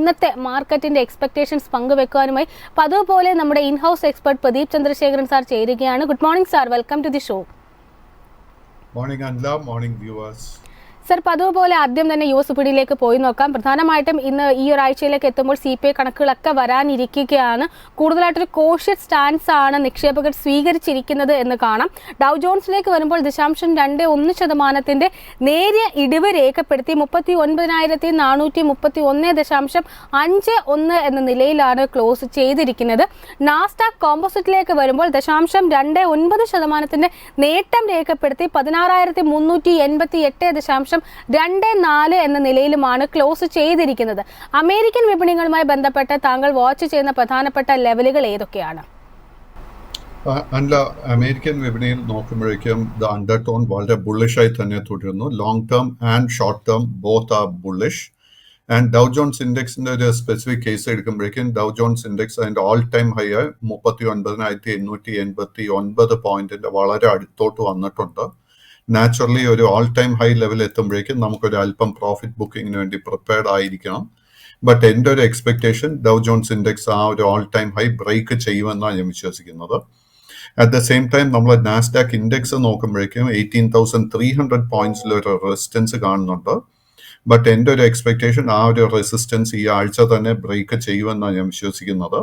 ഇന്നത്തെ മാർക്കറ്റിന്റെ എക്സ്പെക്ടേഷൻസ് പങ്കുവെക്കാനുമായി അതുപോലെ നമ്മുടെ in house expert Pradeep Chandrasekharan sir ചേരുകയാണ്. Good morning sir, welcome to the show. Morning അൻല, മോർണിംഗ് വ്യൂവേഴ്സ്. സർ, അതുപോലെ ആദ്യം തന്നെ യു എസ് വിപണിയിലേക്ക് പോയി നോക്കാം. പ്രധാനമായിട്ടും ഇന്ന് ഈ ഒരാഴ്ചയിലേക്ക് എത്തുമ്പോൾ CPI കണക്കുകളൊക്കെ വരാനിരിക്കുകയാണ്. കൂടുതലായിട്ടൊരു കോഷ്യസ് സ്റ്റാൻസ് ആണ് നിക്ഷേപകർ സ്വീകരിച്ചിരിക്കുന്നത് എന്ന് കാണാം. ഡൗ ജോൺസിലേക്ക് വരുമ്പോൾ 0.21% നേരിയ ഇടിവ് രേഖപ്പെടുത്തി 39,431.51 എന്ന നിലയിലാണ് ക്ലോസ് ചെയ്തിരിക്കുന്നത്. നാസ്ഡാക്ക് കോമ്പോസിറ്റിലേക്ക് വരുമ്പോൾ 0.29% നേട്ടം രേഖപ്പെടുത്തി 16,388.24 എന്ന നിലയിലുമാണ് ക്ലോസ് ചെയ്തിരിക്കുന്നത്. അമേരിക്കൻ വിപണികളുമായി ബന്ധപ്പെട്ട് താങ്കൾ വാച്ച് ചെയ്യുന്ന പ്രധാനപ്പെട്ട ലെവലുകൾ ഏതൊക്കെയാണ്? അമേരിക്കൻ വിപണിയിൽ നോക്കുമ്പോഴേക്കും ദ അണ്ടർടോൺ വളരെ ബുള്ളിഷായി തന്നെ തുടരുന്നു. Long term and short term both are bullish. And Dow Jones ഇൻഡെക്സിന്റെ ഒരു സ്പെസിഫിക് കേസ് എടുക്കുമ്പോഴേക്കും ഡൗ ജോൺസ് ഇൻഡെക്സ് അതിന്റെ ഓൾ ടൈം ഹൈ 39,889 പോയിന്റിന്റെ വളരെ അടുത്തോട്ട് വന്നിട്ടുണ്ട്. നാച്ചുറലി ഒരു ഓൾ ടൈം ഹൈ ലെവൽ എത്തുമ്പോഴേക്കും നമുക്കൊരു അല്പം പ്രോഫിറ്റ് ബുക്കിങ്ങിന് വേണ്ടി പ്രിപ്പയർഡ് ആയിരിക്കണം. ബട്ട് എൻ്റെ ഒരു എക്സ്പെക്ടേഷൻ ഡൗ ജോൺസ് ഇൻഡെക്സ് ആ ഒരു ഓൾ ടൈം ഹൈ ബ്രേക്ക് ചെയ്യുമെന്നാണ് ഞാൻ വിശ്വസിക്കുന്നത്. അറ്റ് ദ സെയിം ടൈം നമ്മൾ നാസ്ഡാക്ക് ഇൻഡെക്സ് നോക്കുമ്പോഴേക്കും 18,300 പോയിന്റ്സിൽ ഒരു റെസിസ്റ്റൻസ് കാണുന്നുണ്ട്. ബട്ട് എൻ്റെ ഒരു എക്സ്പെക്ടേഷൻ ആ ഒരു റെസിസ്റ്റൻസ് ഈ ആഴ്ച തന്നെ ബ്രേക്ക് ചെയ്യുമെന്നാണ് ഞാൻ വിശ്വസിക്കുന്നത്.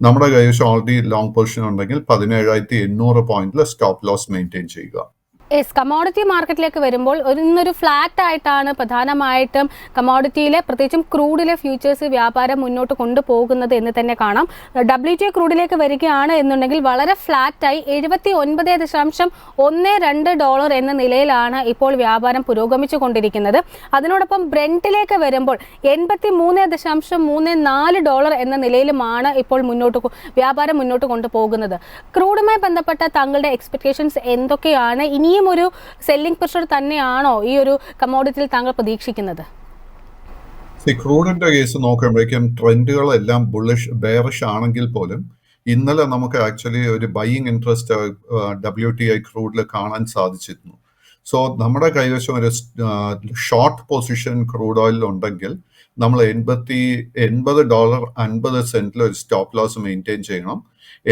നമ്മുടെ കൈവശം ഓൾറെഡി ലോങ് പൊസിഷൻ ഉണ്ടെങ്കിൽ 17,800 പോയിന്റിൽ സ്റ്റോപ്പ് ലോസ് മെയിൻറ്റെയിൻ ചെയ്യുക. കമോഡിറ്റി മാർക്കറ്റിലേക്ക് വരുമ്പോൾ ഇന്നൊരു ഫ്ലാറ്റ് ആയിട്ടാണ് പ്രധാനമായിട്ടും കമോഡിറ്റിയിലെ പ്രത്യേകിച്ചും ക്രൂഡിലെ ഫ്യൂച്ചേഴ്സ് വ്യാപാരം മുന്നോട്ട് കൊണ്ടുപോകുന്നത് എന്ന് തന്നെ കാണാം. WTI ക്രൂഡിലേക്ക് വരികയാണ് എന്നുണ്ടെങ്കിൽ വളരെ ഫ്ലാറ്റായി $79.12 എന്ന നിലയിലാണ് ഇപ്പോൾ വ്യാപാരം പുരോഗമിച്ചു കൊണ്ടിരിക്കുന്നത്. അതിനോടൊപ്പം ബ്രെൻറ്റിലേക്ക് വരുമ്പോൾ $83.34 എന്ന നിലയിലുമാണ് ഇപ്പോൾ വ്യാപാരം മുന്നോട്ട് കൊണ്ടുപോകുന്നത്. ക്രൂഡുമായി ബന്ധപ്പെട്ട താങ്കളുടെ എക്സ്പെക്ടേഷൻസ് എന്തൊക്കെയാണ്? ഇനിയും ഒരു സെല്ലിംഗ് പ്രഷർ തന്നെയാണോ ഈ ഒരു കമോഡിറ്റിയിൽ താങ്കൾ പ്രതീക്ഷിക്കുന്നത്? ക്രൂഡിന്റെ കേസ് നോക്കുമ്പോഴേക്കും ട്രെൻഡുകളെല്ലാം ബെയറിഷ് ആണെങ്കിൽ പോലും ഇന്നലെ നമുക്ക് ആക്ച്വലി ഒരു ബൈയിങ് ഇൻട്രസ്റ്റ് WTI ക്രൂഡിൽ കാണാൻ സാധിച്ചിരുന്നു. സോ നമ്മുടെ കൈവശം ഒരു ഷോർട്ട് പൊസിഷൻ ക്രൂഡ് ഓയിൽ ഉണ്ടെങ്കിൽ നമ്മൾ $80.50 ഒരു സ്റ്റോപ്പ് ലോസ് മെയിൻറ്റെയിൻ ചെയ്യണം.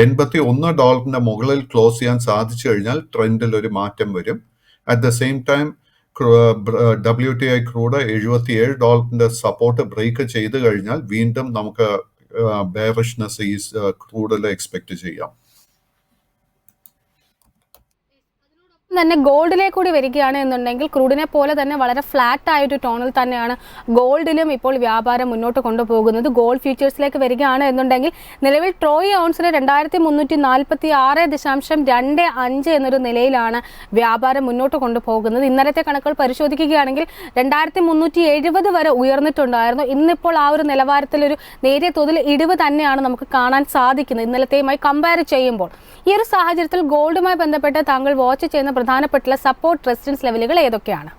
$81 മുകളിൽ ക്ലോസ് ചെയ്യാൻ സാധിച്ചു കഴിഞ്ഞാൽ ട്രെൻഡിൽ ഒരു മാറ്റം വരും. At the same time WTI crude $77 support break ചെയ്ത് കഴിഞ്ഞാൽ വീണ്ടും നമുക്ക് ബെയറിഷ്നെസ് ഈ ക്രൂഡിൽ എക്സ്പെക്ട് ചെയ്യാം. തന്നെ ഗോൾഡിലേക്ക് കൂടി വരികയാണ് എന്നുണ്ടെങ്കിൽ ക്രൂഡിനെ പോലെ തന്നെ വളരെ ഫ്ലാറ്റ് ആയൊരു ടോണിൽ തന്നെയാണ് ഗോൾഡിലും ഇപ്പോൾ വ്യാപാരം മുന്നോട്ട് കൊണ്ടുപോകുന്നത്. ഗോൾഡ് ഫ്യൂച്ചേഴ്സിലേക്ക് വരികയാണ് എന്നുണ്ടെങ്കിൽ നിലവിൽ ട്രോയ് ഔൺസിന് 2,346.25 എന്നൊരു നിലയിലാണ് വ്യാപാരം മുന്നോട്ട് കൊണ്ടുപോകുന്നത്. ഇന്നലത്തെ കണക്കുകൾ പരിശോധിക്കുകയാണെങ്കിൽ 2,370 വരെ ഉയർന്നിട്ടുണ്ടായിരുന്നു. ഇന്നിപ്പോൾ ആ ഒരു നിലവാരത്തിലൊരു നേരിയ തോതിൽ ഇടിവ് തന്നെയാണ് നമുക്ക് കാണാൻ സാധിക്കുന്നത് ഇന്നലത്തെയുമായി കമ്പയർ ചെയ്യുമ്പോൾ. ഈ ഒരു സാഹചര്യത്തിൽ ഗോൾഡുമായി ബന്ധപ്പെട്ട് താങ്കൾ വാച്ച് ചെയ്യുന്ന പ്രധാനപ്പെട്ട സപ്പോർട്ട് റെസിസ്റ്റൻസ് ലെവലുകൾ ഏതൊക്കെയാണ്?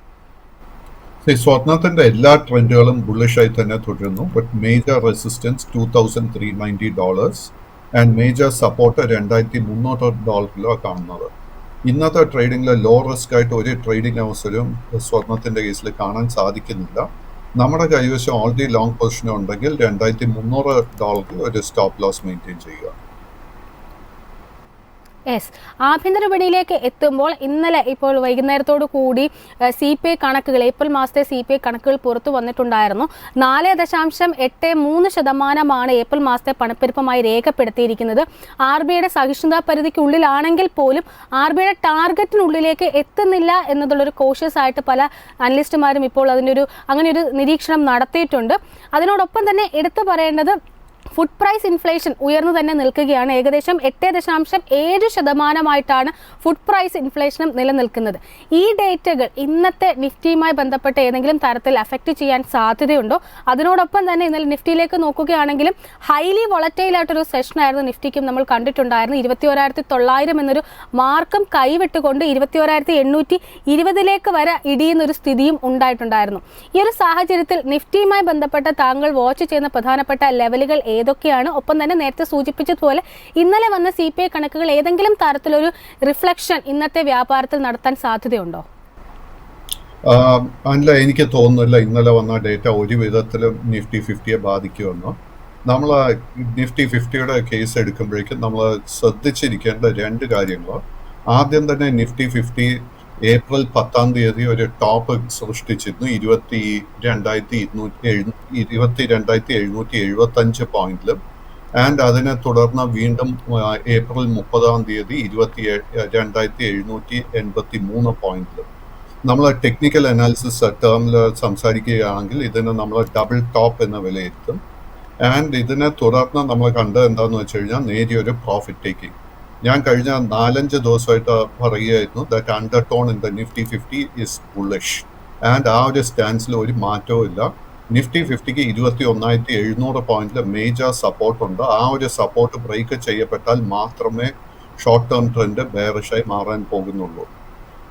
സ്വർണത്തിന്റെ എല്ലാ ട്രെൻഡുകളും ബുള്ളിഷായി തന്നെ തുടരുന്നു. But major resistance $2,390 and major support $2,300 കാണുന്നത്. ഇന്നത്തെ ട്രേഡിംഗിൽ ലോ റിസ്ക് ആയിട്ട് ഒരു ട്രേഡിംഗ് അവസരവും സ്വർണത്തിന്റെ കേസിൽ കാണാൻ സാധിക്കുന്നില്ല. നമ്മുടെ കൈവശം ഓൾറെഡി ലോങ് പൊസിഷൻ ഉണ്ടെങ്കിൽ $2,300 ഒരു സ്റ്റോപ്പ് ലോസ് മെയിൻറ്റെയിൻ ചെയ്യുക. ആഭ്യന്തര വിപണിയിലേക്ക് എത്തുമ്പോൾ ഇന്നലെ ഇപ്പോൾ വൈകുന്നേരത്തോടു കൂടി CPI കണക്കുകൾ, ഏപ്രിൽ മാസത്തെ CPI കണക്കുകൾ പുറത്തു വന്നിട്ടുണ്ടായിരുന്നു. 4.83% ഏപ്രിൽ മാസത്തെ പണപ്പെരുപ്പമായി രേഖപ്പെടുത്തിയിരിക്കുന്നത്. RBIയുടെ സഹിഷ്ണുതാ പരിധിക്കുള്ളിലാണെങ്കിൽ പോലും RBIയുടെ ടാർഗറ്റിനുള്ളിലേക്ക് എത്തുന്നില്ല എന്നതുള്ളൊരു കോഷ്യസ് ആയിട്ട് പല അനലിസ്റ്റുമാരും ഇപ്പോൾ അങ്ങനെയൊരു നിരീക്ഷണം നടത്തിയിട്ടുണ്ട്. അതിനോടൊപ്പം തന്നെ എടുത്തു പറയേണ്ടത് ഫുഡ് പ്രൈസ് ഇൻഫ്ലേഷൻ ഉയർന്നു തന്നെ നിൽക്കുകയാണ്. ഏകദേശം 8.7% ഫുഡ് പ്രൈസ് ഇൻഫ്ലേഷനും നിലനിൽക്കുന്നത്. ഈ ഡേറ്റകൾ ഇന്നത്തെ നിഫ്റ്റിയുമായി ബന്ധപ്പെട്ട് ഏതെങ്കിലും തരത്തിൽ അഫക്റ്റ് ചെയ്യാൻ സാധ്യതയുണ്ടോ? അതിനോടൊപ്പം തന്നെ ഇന്നലെ നിഫ്റ്റിയിലേക്ക് നോക്കുകയാണെങ്കിലും ഹൈലി വോളറ്റൈൽ ആയിട്ടൊരു സെഷനായിരുന്നു നിഫ്റ്റിക്കും നമ്മൾ കണ്ടിട്ടുണ്ടായിരുന്നു. 21,900 എന്നൊരു മാർക്കും കൈവിട്ടുകൊണ്ട് 21,820 വരെ ഇടിയുന്നൊരു സ്ഥിതിയും ഉണ്ടായിട്ടുണ്ടായിരുന്നു. ഈ ഒരു സാഹചര്യത്തിൽ നിഫ്റ്റിയുമായി ബന്ധപ്പെട്ട താങ്കൾ വാച്ച് ചെയ്യുന്ന പ്രധാനപ്പെട്ട ലെവലുകൾ ഏതൊക്കെയാണ്? ഒപ്പം തന്നെ നേരത്തെ സൂചിപ്പിച്ചതുപോലെ ഇന്നലെ വന്ന CPI കണക്കുകൾ ഏതെങ്കിലും തരത്തിലൊരു റിഫ്ലക്ഷൻ ഇന്നത്തെ വ്യാപാരത്തിൽ നടത്താൻ സാധ്യതയുണ്ടോ? അല്ല, എനിക്ക് തോന്നുന്നില്ല ഇന്നലെ വന്ന ഡേറ്റ ഒരു വിധത്തിലും നിഫ്റ്റി 50യെ ബാധിക്കുമെന്ന്. നമ്മൾ നിഫ്റ്റി 50യുടെ കേസ് എടുക്കുമ്പോഴേക്കും നമ്മൾ ശ്രദ്ധിച്ചിരിക്കേണ്ട രണ്ട് കാര്യങ്ങൾ. ആദ്യം തന്നെ നിഫ്റ്റി 50 ഏപ്രിൽ 10 ഒരു ടോപ്പ് സൃഷ്ടിച്ചിരുന്നു 22,775 പോയിന്റിലും. ആൻഡ് അതിനെ തുടർന്ന് വീണ്ടും ഏപ്രിൽ 30 22,783 പോയിന്റിലും. നമ്മൾ ടെക്നിക്കൽ അനാലിസിസ് ടേമിൽ സംസാരിക്കുകയാണെങ്കിൽ ഇതിനെ നമ്മൾ ഡബിൾ ടോപ്പ് എന്ന് വിലയിരുത്തും. ആൻഡ് ഇതിനെ തുടർന്ന് നമ്മൾ കണ്ടത് എന്താണെന്ന് വെച്ച് കഴിഞ്ഞാൽ നേരിയൊരു പ്രോഫിറ്റ് ടേക്കിംഗ്. ഞാൻ കഴിഞ്ഞ 4-5 ദിവസമായിട്ട് പറയുകയായിരുന്നു that under tone in the Nifty 50 is bullish. And ആ ഒരു സ്റ്റാൻസിൽ ഒരു മാറ്റവും ഇല്ല. നിഫ്റ്റി 50ക്ക് 21,700 പോയിന്റിൽ മേജർ സപ്പോർട്ടുണ്ട്. ആ ഒരു സപ്പോർട്ട് ബ്രേക്ക് ചെയ്യപ്പെട്ടാൽ മാത്രമേ ഷോർട്ട് ടേം ട്രെൻഡ് ബെയറിഷായി മാറാൻ പോകുന്നുള്ളൂ.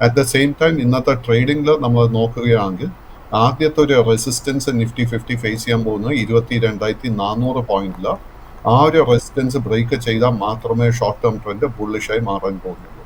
അറ്റ് ദ സെയിം ടൈം ഇന്നത്തെ ട്രേഡിംഗിൽ നമ്മൾ നോക്കുകയാണെങ്കിൽ ആദ്യത്തെ ഒരു റെസിസ്റ്റൻസ് നിഫ്റ്റി 50 ഫേസ് ചെയ്യാൻ പോകുന്നത് 22,400 പോയിന്റിലാണ്. ആ ഒരു റെസിസ്റ്റൻസ് ബ്രേക്ക് ചെയ്താൽ മാത്രമേ ഷോർട്ട് ടേം ട്രെൻഡ് ബുള്ളിഷായി മാറാൻ പോകുന്നുള്ളൂ.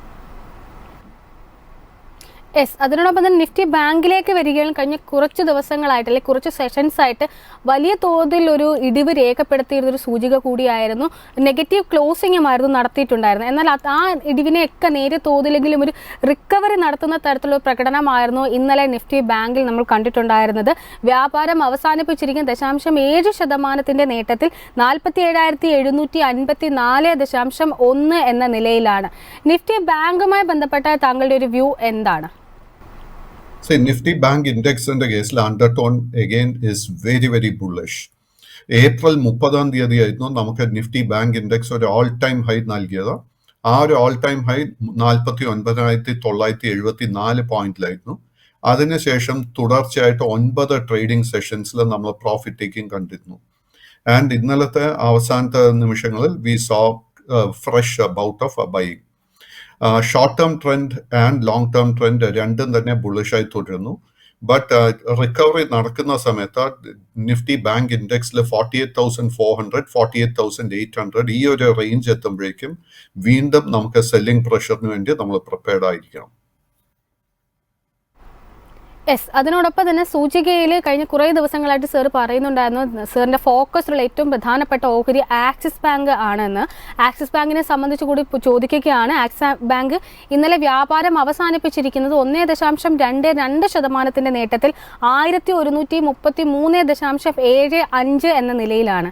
യെസ്, അതിനോടൊപ്പം തന്നെ നിഫ്റ്റി ബാങ്കിലേക്ക് വരികയും കഴിഞ്ഞ കുറച്ച് ദിവസങ്ങളായിട്ട് അല്ലെങ്കിൽ കുറച്ച് സെഷൻസ് ആയിട്ട് വലിയ തോതിൽ ഒരു ഇടിവ് രേഖപ്പെടുത്തിയിരുന്നൊരു സൂചിക കൂടിയായിരുന്നു. നെഗറ്റീവ് ക്ലോസിംഗുമായിരുന്നു നടത്തിയിട്ടുണ്ടായിരുന്നത്. എന്നാൽ ആ ഇടിവിനെയൊക്കെ നേരിയ തോതിലെങ്കിലും ഒരു റിക്കവറി നടത്തുന്ന തരത്തിലുള്ള പ്രകടനമായിരുന്നു ഇന്നലെ നിഫ്റ്റി ബാങ്കിൽ നമ്മൾ കണ്ടിട്ടുണ്ടായിരുന്നത്. വ്യാപാരം അവസാനിപ്പിച്ചിരിക്കുന്ന 0.7% നേട്ടത്തിൽ 47,754.1 എന്ന നിലയിലാണ്. നിഫ്റ്റി ബാങ്കുമായി ബന്ധപ്പെട്ട താങ്കളുടെ ഒരു വ്യൂ എന്താണ്? നിഫ്റ്റി ബാങ്ക് ഇൻഡെക്സിന്റെ കേസിൽ undertone again is very very bullish. April 30 ആയിരുന്നു നമുക്ക് നിഫ്റ്റി ബാങ്ക് ഇൻഡെക്സ് ഒരു ഓൾ ടൈം ഹൈ നൽകിയത്. ആ ഒരു ഓൾ ടൈം ഹൈ 49,974 പോയിന്റിലായിരുന്നു. അതിനുശേഷം തുടർച്ചയായിട്ട് 9 ട്രേഡിംഗ് സെഷൻസിൽ നമ്മൾ പ്രോഫിറ്റ് ടേക്കിംഗ് കണ്ടിരുന്നു. ആൻഡ് ഇന്നലത്തെ അവസാനത്തെ നിമിഷങ്ങളിൽ we saw fresh bout of buying. Short term trend and long term trend രണ്ടും തന്നെ ബുള്ളിഷായി തുടരുന്നു. ബട്ട് റിക്കവറി നടക്കുന്ന സമയത്ത് നിഫ്റ്റി ബാങ്ക് ഇൻഡെക്സിൽ 48,400 48,800 ഈ ഒരു റേഞ്ച് എത്തുമ്പോഴേക്കും വീണ്ടും നമുക്ക് സെല്ലിംഗ് പ്രഷറിന് വേണ്ടി നമ്മൾ പ്രിപ്പയർഡ് ആയിരിക്കണം. യെസ്, അതിനോടൊപ്പം തന്നെ സൂചികയിൽ കഴിഞ്ഞ കുറേ ദിവസങ്ങളായിട്ട് സാർ പറയുന്നുണ്ടായിരുന്നു സാറിൻ്റെ ഫോക്കസിലുള്ള ഏറ്റവും പ്രധാനപ്പെട്ട ഓഹരി ആക്സിസ് ബാങ്ക് ആണെന്ന്. ആക്സിസ് ബാങ്കിനെ സംബന്ധിച്ച് കൂടി ചോദിക്കുകയാണ്. ആക്സിസ് ബാങ്ക് ഇന്നലെ വ്യാപാരം അവസാനിപ്പിച്ചിരിക്കുന്നത് 1.22% നേട്ടത്തിൽ 1,133.75 എന്ന നിലയിലാണ്.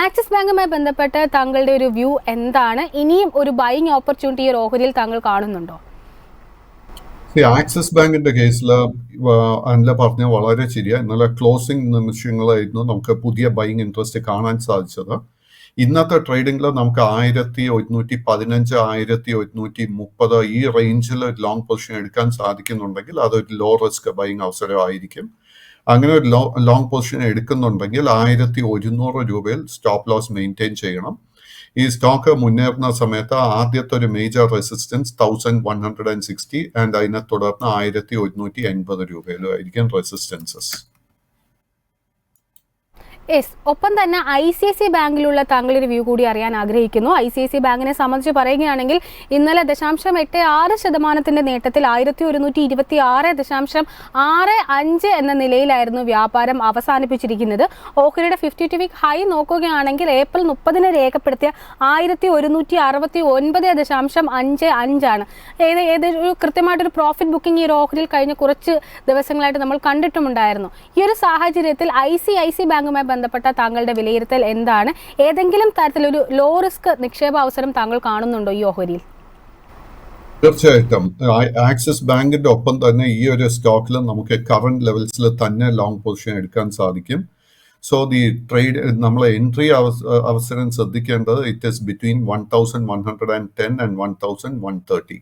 ആക്സിസ് ബാങ്കുമായി ബന്ധപ്പെട്ട് താങ്കളുടെ ഒരു വ്യൂ എന്താണ്? ഇനിയും ഒരു ബൈയിങ് ഓപ്പർച്യൂണിറ്റി ഈ ഒരു ഓഹരിയിൽ താങ്കൾ കാണുന്നുണ്ടോ? ആക്സിസ് ബാങ്കിന്റെ കേസിൽ അല്ല പറഞ്ഞ വളരെ ശരിയാ. ഇന്നലെ ക്ലോസിംഗ് നിമിഷങ്ങളായിരുന്നു നമുക്ക് പുതിയ ബൈയിങ് ഇൻട്രസ്റ്റ് കാണാൻ സാധിച്ചത്. ഇന്നത്തെ ട്രേഡിംഗിൽ നമുക്ക് 1,115 1,130 ഈ റേഞ്ചിൽ ലോങ് പൊസിഷൻ എടുക്കാൻ സാധിക്കുന്നുണ്ടെങ്കിൽ അതൊരു ലോ റിസ്ക് ബൈയിങ് അവസരമായിരിക്കും. അങ്ങനെ ഒരു ലോങ് പൊസിഷൻ എടുക്കുന്നുണ്ടെങ്കിൽ 1,100 രൂപയിൽ സ്റ്റോപ്പ് ലോസ് മെയിൻറ്റെയിൻ ചെയ്യണം. ഈ സ്റ്റോക്ക് മുന്നേറുന്ന സമയത്ത് ആദ്യത്തെ ഒരു മേജർ റെസിസ്റ്റൻസ് 1,160 ആൻഡ് അതിനെ തുടർന്ന് 1,180 രൂപയിലും ആയിരിക്കും റെസിസ്റ്റൻസസ്. യെസ്, ഒപ്പം തന്നെ ICICI ബാങ്കിലുള്ള താങ്കളുടെ വ്യൂ കൂടി അറിയാൻ ആഗ്രഹിക്കുന്നു. ICICI ബാങ്കിനെ സംബന്ധിച്ച് പറയുകയാണെങ്കിൽ ഇന്നലെ 0.86% നേട്ടത്തിൽ 1,126.65 എന്ന നിലയിലായിരുന്നു വ്യാപാരം അവസാനിപ്പിച്ചിരിക്കുന്നത്. ഓഹരിയുടെ 52 വീക്ക് ഹൈ നോക്കുകയാണെങ്കിൽ ഏപ്രിൽ 30 രേഖപ്പെടുത്തിയ 1,169.55 ആണ്. ഏതൊരു കൃത്യമായിട്ടൊരു പ്രോഫിറ്റ് ബുക്കിംഗ് ഈ ഒരു ഓഹരിയിൽ കഴിഞ്ഞ കുറച്ച് ദിവസങ്ങളായിട്ട് നമ്മൾ കണ്ടിട്ടുമുണ്ടായിരുന്നു. ഈ ഒരു സാഹചര്യത്തിൽ ICICI ബാങ്കുമായി ബന്ധപ്പെട്ട താങ്കളുടെ വിലയിരുത്തൽ എന്താണ്? ഏതെങ്കിലും തരത്തിലൊരു ലോ റിസ്ക് നിക്ഷേപ അവസരം താങ്കൾ കാണുന്നുണ്ടോ ഈ ഓഹരിയിൽ? തീർച്ചയായിട്ടും ആക്സിസ് ബാങ്കിന്റെ ഒപ്പം തന്നെ ഈ ഒരു സ്റ്റോക്കിൽ നമുക്ക് കറന്റ് ലെവൽസിൽ തന്നെ ലോങ് പൊസിഷൻ എടുക്കാൻ സാധിക്കും. സോ ദി ട്രേഡ് നമ്മൾ എൻട്രി അവസരം ശ്രദ്ധിക്കേണ്ടത് ഇറ്റ് ഈസ് ബിറ്റ്വീൻ 1,110 ആൻഡ് 1,130.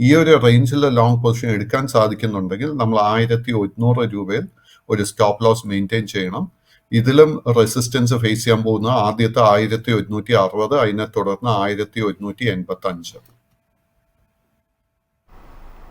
ഈ ഒരു റേഞ്ചിൽ ലോങ് പൊസിഷൻ എടുക്കാൻ സാധിക്കുന്നുണ്ടെങ്കിൽ നമ്മൾ 1,100 രൂപയിൽ ഒരു സ്റ്റോപ്പ് ലോസ് മെയിൻറ്റെയിൻ ചെയ്യണം. ഇതിലും റെസിസ്റ്റൻസ് ഫേസ് ചെയ്യാൻ പോകുന്ന ആദ്യത്തെ 1,160, അതിനെ തുടർന്ന് 1,185.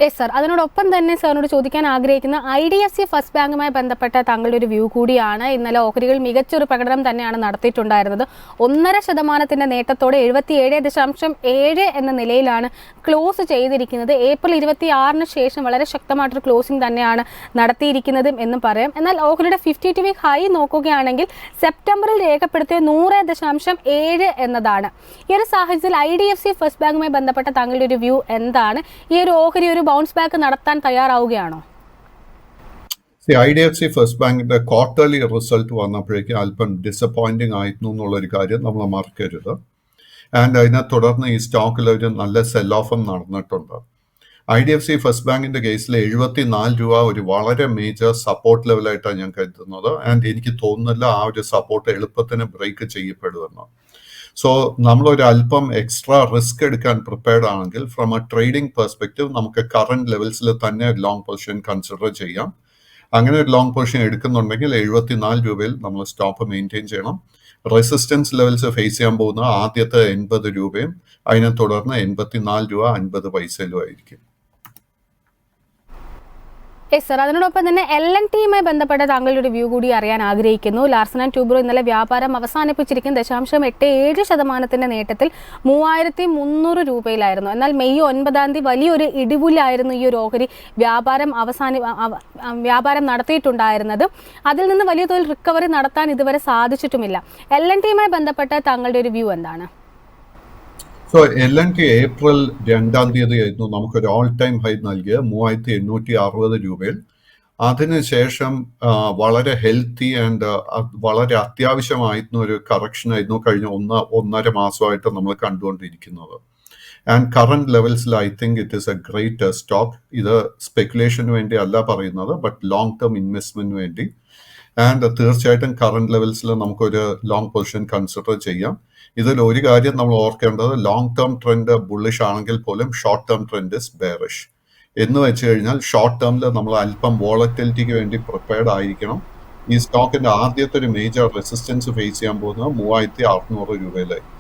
യെസ് സർ, അതിനോടൊപ്പം തന്നെ സാറിനോട് ചോദിക്കാൻ ആഗ്രഹിക്കുന്ന IDFC ഫസ്റ്റ് ബാങ്കുമായി ബന്ധപ്പെട്ട താങ്കളുടെ ഒരു വ്യൂ കൂടിയാണ്. ഇന്നലെ ഓഹരികൾ മികച്ചൊരു പ്രകടനം തന്നെയാണ് നടത്തിയിട്ടുണ്ടായിരുന്നത്. 1.5% നേട്ടത്തോടെ 77.7 എന്ന നിലയിലാണ് ക്ലോസ് ചെയ്തിരിക്കുന്നത്. ഏപ്രിൽ 26 ശേഷം വളരെ ശക്തമായിട്ടൊരു ക്ലോസിംഗ് തന്നെയാണ് നടത്തിയിരിക്കുന്നതും എന്നും പറയാം. എന്നാൽ ഓഹരിയുടെ 52 വീക്ക് ഹൈ നോക്കുകയാണെങ്കിൽ സെപ്റ്റംബറിൽ രേഖപ്പെടുത്തിയ 100.7 എന്നതാണ്. ഈ ഒരു സാഹചര്യത്തിൽ IDFC ഫസ്റ്റ് ബാങ്കുമായി ബന്ധപ്പെട്ട താങ്കളുടെ ഒരു വ്യൂ എന്താണ്? ഈ ഒരു ഓഹരി ഒരു ബൗൺസ് ബാക്ക് നടത്താൻ തയ്യാറാവുകയാണോ? IDFC ഫസ്റ്റ് ബാങ്കിന്റെ ക്വാർട്ടർലി റിസൾട്ട് വന്നപ്പോഴേക്കും അല്പം ഡിസപ്പോയിന്റിംഗ് ആയിരുന്നു എന്നുള്ളൊരു കാര്യം നമ്മൾ മറക്കരുത്. ആൻഡ് അതിനെ തുടർന്ന് ഈ സ്റ്റോക്കിൽ ഒരു നല്ല സെൽ ഓഫും നടന്നിട്ടുണ്ട്. IDFC ഫസ്റ്റ് ബാങ്കിന്റെ കേസിൽ 74 രൂപ ഒരു വളരെ മേജർ സപ്പോർട്ട് ലെവലായിട്ടാണ് ഞാൻ കരുതുന്നത്. ആൻഡ് എനിക്ക് തോന്നുന്നില്ല ആ ഒരു സപ്പോർട്ട് എളുപ്പത്തിന് ബ്രേക്ക് ചെയ്യപ്പെടുമെന്ന്. സോ നമ്മളൊരു അല്പം എക്സ്ട്രാ റിസ്ക് എടുക്കാൻ പ്രിപ്പയർഡ് ആണെങ്കിൽ ഫ്രം എ ട്രേഡിംഗ് പെർസ്പെക്റ്റീവ് നമുക്ക് കറണ്ട് ലെവൽസിൽ തന്നെ ലോങ് പൊസിഷൻ കൺസിഡർ ചെയ്യാം. അങ്ങനെ ഒരു ലോങ് പൊസിഷൻ എടുക്കുന്നുണ്ടെങ്കിൽ 74 രൂപയിൽ നമ്മൾ സ്റ്റോപ്പ് മെയിൻറ്റെയിൻ ചെയ്യണം. റെസിസ്റ്റൻസ് ലെവൽസ് ഫേസ് ചെയ്യാൻ പോകുന്ന ആദ്യത്തെ 80 രൂപയും അതിനെ തുടർന്ന് 84 രൂപ 50 പൈസയിലും ആയിരിക്കും. യെസ് സർ, അതിനോടൊപ്പം തന്നെ L&Tയുമായി ബന്ധപ്പെട്ട താങ്കളുടെ ഒരു വ്യൂ കൂടി അറിയാൻ ആഗ്രഹിക്കുന്നു. ലാർസൻ ആൻഡ് ടൂബ്രോ ഇന്നലെ വ്യാപാരം അവസാനിപ്പിച്ചിരിക്കുന്ന 0.87% നേട്ടത്തിൽ 3300 രൂപയിലായിരുന്നു. എന്നാൽ മെയ് 9 വലിയൊരു ഇടിവുലായിരുന്നു ഈ ഒരു ഓഹരി വ്യാപാരം നടത്തിയിട്ടുണ്ടായിരുന്നത്. അതിൽ നിന്ന് വലിയ തോതിൽ റിക്കവറി നടത്താൻ ഇതുവരെ സാധിച്ചിട്ടുമില്ല. L&Tയുമായി ബന്ധപ്പെട്ട താങ്കളുടെ ഒരു വ്യൂ എന്താണ്? സോ L&T ഏപ്രിൽ 2 ആയിരുന്നു നമുക്കൊരു ഓൾ ടൈം ഹൈ നൽകിയ 3860 രൂപയിൽ. അതിനുശേഷം വളരെ ഹെൽത്തി ആൻഡ് വളരെ അത്യാവശ്യമായിരുന്ന ഒരു കറക്ഷൻ ആയിരുന്നു കഴിഞ്ഞ 1.5 മാസമായിട്ട് നമ്മൾ കണ്ടുകൊണ്ടിരിക്കുന്നത്. ആൻഡ് കറണ്ട് ലെവൽസിൽ I think it is a great stock. ഇത് സ്പെക്കുലേഷന് വേണ്ടി അല്ല പറയുന്നത്, ബട്ട് ലോങ് ടേം ഇൻവെസ്റ്റ്മെന്റിന് വേണ്ടി. ആൻഡ് തീർച്ചയായിട്ടും കറണ്ട് ലെവൽസിൽ നമുക്കൊരു ലോങ് പൊസിഷൻ കൺസിഡർ ചെയ്യാം. ഇതിൽ ഒരു കാര്യം നമ്മൾ ഓർക്കേണ്ടത്, ലോങ് ടേം ട്രെൻഡ് ബുള്ളിഷ് ആണെങ്കിൽ പോലും short term trend is bearish. എന്ന് വെച്ച് കഴിഞ്ഞാൽ ഷോർട്ട് ടേമിൽ നമ്മൾ അല്പം വോളറ്റിലിറ്റിക്ക് വേണ്ടി പ്രിപ്പയർഡ് ആയിരിക്കണം. ഈ സ്റ്റോക്കിന്റെ ആദ്യത്തെ ഒരു മേജർ റെസിസ്റ്റൻസ് ഫേസ് ചെയ്യാൻ പോകുന്നത് 3600 രൂപയിലായിരിക്കും.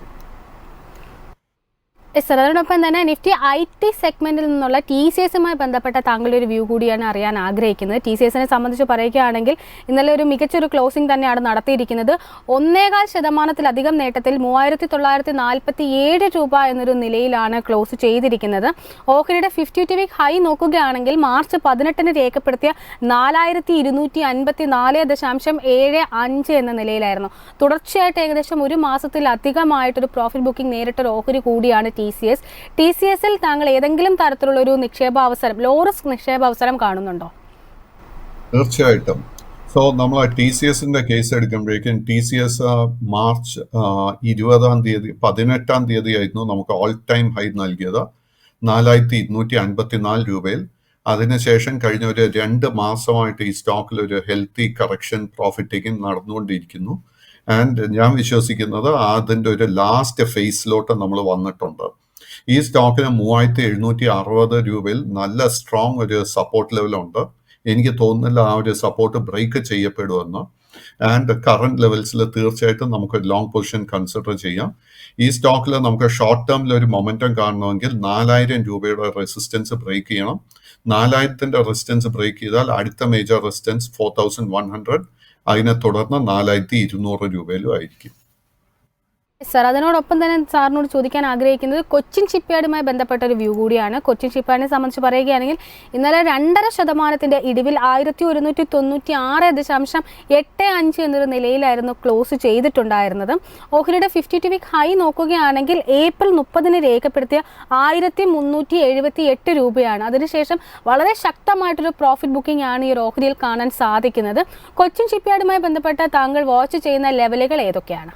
സർ, അതിനോടൊപ്പം തന്നെ നിഫ്റ്റി IT സെഗ്മെന്റിൽ നിന്നുള്ള TCSയുമായി ബന്ധപ്പെട്ട താങ്കളുടെ ഒരു വ്യൂ കൂടിയാണ് അറിയാൻ ആഗ്രഹിക്കുന്നത്. TCSനെ സംബന്ധിച്ച് പറയുകയാണെങ്കിൽ ഇന്നലെ ഒരു മികച്ചൊരു ക്ലോസിംഗ് തന്നെയാണ് നടത്തിയിരിക്കുന്നത്. 1.25% നേട്ടത്തിൽ 3947 രൂപ എന്നൊരു നിലയിലാണ് ക്ലോസ് ചെയ്തിരിക്കുന്നത്. ഓഹരിയുടെ 52 വീക്ക് ഹൈ നോക്കുകയാണെങ്കിൽ മാർച്ച് 18 രേഖപ്പെടുത്തിയ 4254.75 എന്ന നിലയിലായിരുന്നു. തുടർച്ചയായിട്ട് ഏകദേശം ഒരു മാസത്തിലധികമായിട്ടൊരു പ്രോഫിറ്റ് ബുക്കിംഗ് നേരിട്ടൊരു ഓഹരി കൂടിയാണ് TCSൽ താങ്കൾ ഏതെങ്കിലും തരത്തിലുള്ള ഒരു നിക്ഷേപാവസരം, ലോ റിസ്ക് നിക്ഷേപാവസരം കാണുന്നുണ്ടോ? തീർച്ചയായിട്ടും. സോ നമ്മൾ TCSന്റെ കേസ് എടുക്കുമ്പോഴേക്കും TCS മാർച്ച് 18 ആയിരുന്നു നമുക്ക് ഓൾ ടൈം ഹൈ നൽകിയത് 4254 രൂപയിൽ. അതിനുശേഷം കഴിഞ്ഞ ഒരു 2 മാസമായിട്ട് ഈ സ്റ്റോക്കിൽ ഒരു ഹെൽത്തി കറക്ഷൻ പ്രോഫിറ്റ് ടേക്കിംഗ് നടന്നുകൊണ്ടിരിക്കുന്നു. ആൻഡ് ഞാൻ വിശ്വസിക്കുന്നത് അതിൻ്റെ ഒരു ലാസ്റ്റ് ഫേസിലോട്ട് നമ്മൾ വന്നിട്ടുണ്ട്. ഈ സ്റ്റോക്കിന് 3760 രൂപയിൽ നല്ല സ്ട്രോങ് ഒരു സപ്പോർട്ട് ലെവലുണ്ട്. എനിക്ക് തോന്നുന്നില്ല ആ ഒരു സപ്പോർട്ട് ബ്രേക്ക് ചെയ്യപ്പെടുമെന്ന്. ആൻഡ് കറണ്ട് ലെവൽസിൽ തീർച്ചയായിട്ടും നമുക്ക് ലോങ് പൊസിഷൻ കൺസിഡർ ചെയ്യാം. ഈ സ്റ്റോക്കിൽ നമുക്ക് ഷോർട്ട് ടേമിൽ ഒരു മൊമെന്റം കാണണമെങ്കിൽ 4000 രൂപയുടെ റെസിസ്റ്റൻസ് ബ്രേക്ക് ചെയ്യണം. 4000ന്റെ റെസിസ്റ്റൻസ് ബ്രേക്ക് ചെയ്താൽ അടുത്ത മേജർ റെസിസ്റ്റൻസ് 4100, അതിനെ തുടർന്ന് 4200 രൂപയിലും ആയിരിക്കും. സർ, അതിനോടൊപ്പം തന്നെ സാറിനോട് ചോദിക്കാൻ ആഗ്രഹിക്കുന്നത് കൊച്ചിൻ ഷിപ്പ്യാർഡുമായി ബന്ധപ്പെട്ട ഒരു വ്യൂ കൂടിയാണ്. കൊച്ചിൻ ഷിപ്പ്യാർഡിനെ സംബന്ധിച്ച് പറയുകയാണെങ്കിൽ ഇന്നലെ 2.5% ഇടിവിൽ 1196.85 എന്നൊരു നിലയിലായിരുന്നു ക്ലോസ് ചെയ്തിട്ടുണ്ടായിരുന്നത്. ഓഹരിയുടെ 52 വീക്ക് ഹൈ നോക്കുകയാണെങ്കിൽ ഏപ്രിൽ 30 രേഖപ്പെടുത്തിയ 1378 രൂപയാണ്. അതിനുശേഷം വളരെ ശക്തമായിട്ടൊരു പ്രോഫിറ്റ് ബുക്കിംഗ് ആണ് ഈ ഒരു ഓഹരിയിൽ കാണാൻ സാധിക്കുന്നത്. കൊച്ചിൻ ഷിപ്പ്യാർഡുമായി ബന്ധപ്പെട്ട താങ്കൾ വാച്ച് ചെയ്യുന്ന ലെവലുകൾ ഏതൊക്കെയാണ്?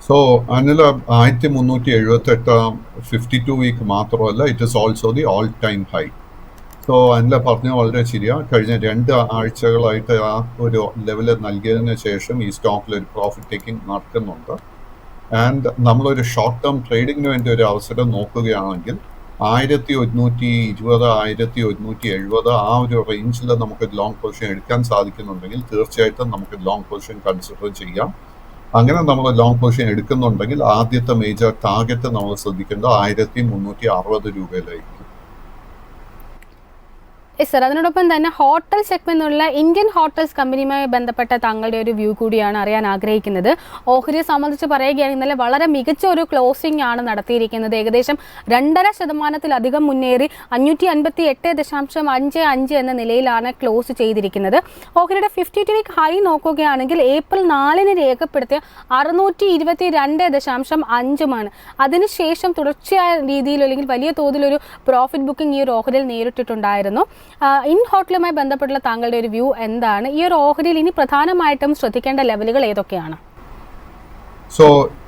സോ അനിൽ, 1378 52 വീക്ക് മാത്രമല്ല, it is also the all time high. So Anila പറഞ്ഞ വളരെ ശരിയാ. കഴിഞ്ഞ 2 ആഴ്ചകളായിട്ട് ആ ഒരു ലെവല് നൽകിയതിന് ശേഷം ഈ സ്റ്റോക്കിൽ ഒരു പ്രോഫിറ്റ് ടേക്കിംഗ് നടക്കുന്നുണ്ട്. ആൻഡ് നമ്മളൊരു ഷോർട്ട് ടേം ട്രേഡിങ്ങിന് വേണ്ടി ഒരു അവസരം നോക്കുകയാണെങ്കിൽ 1120 1170 ആ ഒരു റേഞ്ചിൽ നമുക്ക് ലോങ് പൊസിഷൻ എടുക്കാൻ സാധിക്കുന്നുണ്ടെങ്കിൽ തീർച്ചയായിട്ടും നമുക്ക് ലോങ് പൊസിഷൻ കൺസിഡർ ചെയ്യാം. അങ്ങനെ നമ്മൾ ലോങ് പൊസിഷൻ എടുക്കുന്നുണ്ടെങ്കിൽ ആദ്യത്തെ മേജർ ടാർഗറ്റ് നമ്മൾ ശ്രദ്ധിക്കേണ്ടത് 1360 രൂപയിലായിരിക്കും. യെസ് സർ, അതിനോടൊപ്പം തന്നെ ഹോട്ടൽ സെഗ്മെന്റിലുള്ള ഇന്ത്യൻ ഹോട്ടൽസ് കമ്പനിയുമായി ബന്ധപ്പെട്ട താങ്കളുടെ ഒരു വ്യൂ കൂടിയാണ് അറിയാൻ ആഗ്രഹിക്കുന്നത്. ഓഹരിയെ സംബന്ധിച്ച് പറയുകയാണെങ്കിൽ ഇന്നലെ വളരെ മികച്ച ഒരു ക്ലോസിംഗ് ആണ് നടത്തിയിരിക്കുന്നത്. ഏകദേശം 2.5% മുന്നേറി 558.55 എന്ന നിലയിലാണ് ക്ലോസ് ചെയ്തിരിക്കുന്നത്. ഓഹരിയുടെ 52 വീക്ക് ഹൈ നോക്കുകയാണെങ്കിൽ ഏപ്രിൽ 4 രേഖപ്പെടുത്തിയ 622.5 അതിനുശേഷം തുടർച്ചയായ രീതിയിൽ അല്ലെങ്കിൽ വലിയ തോതിലൊരു പ്രോഫിറ്റ് ബുക്കിംഗ് ഈ ഒരു ഓഹരിയിൽ നേരിട്ടിട്ടുണ്ടായിരുന്നു. ഇൻ ഹോട്ടലുമായി ബന്ധപ്പെട്ടുള്ള താങ്കളുടെ ഒരു വ്യൂ എന്താണ്? ഈ ഒരു ഓഹരിയിൽ ഇനി പ്രധാനമായിട്ടും ശ്രദ്ധിക്കേണ്ട ലെവലുകൾ ഏതൊക്കെയാണ്? സോ